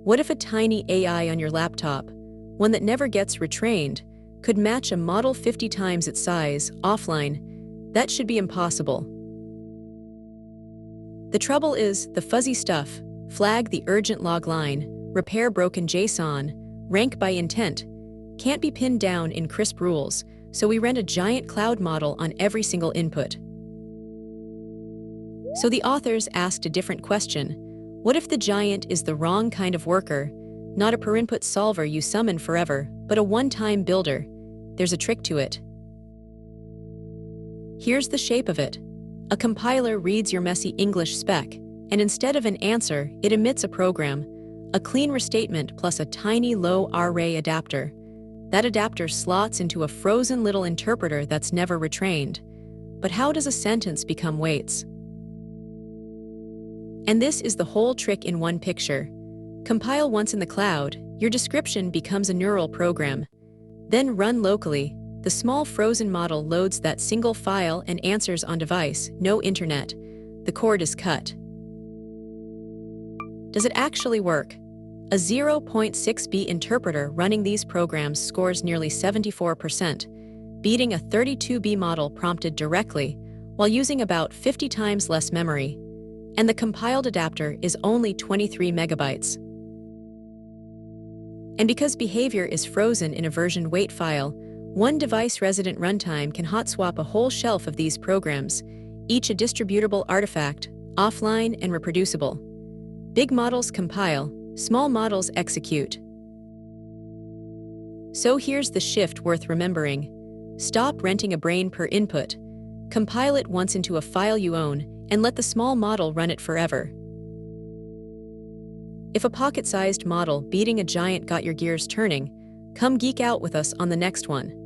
What if a tiny AI on your laptop, one that never gets retrained, could match a model 50 times its size, offline? That should be impossible. The trouble is, the fuzzy stuff, flag the urgent log line, repair broken JSON, rank by intent, can't be pinned down in crisp rules, so we rent a giant cloud model on every single input. So the authors asked a different question. What if the giant is the wrong kind of worker, not a per-input solver you summon forever, but a one-time builder? There's a trick to it. Here's the shape of it. A compiler reads your messy English spec, and instead of an answer, it emits a program, a clean restatement plus a tiny low array adapter. That adapter slots into a frozen little interpreter that's never retrained. But how does a sentence become weights? And this is the whole trick in one picture. Compile once in the cloud, your description becomes a neural program. Then run locally. The small frozen model loads that single file and answers on device, no internet. The cord is cut. Does it actually work? A 0.6B interpreter running these programs scores nearly 74%, beating a 32B model prompted directly, while using about 50 times less memory. And the compiled adapter is only 23 megabytes. And because behavior is frozen in a version wait file, one device resident runtime can hot swap a whole shelf of these programs, each a distributable artifact, offline and reproducible. Big models compile, small models execute. So here's the shift worth remembering. Stop renting a brain per input. Compile it once into a file you own, and let the small model run it forever. If a pocket-sized model beating a giant got your gears turning, come geek out with us on the next one.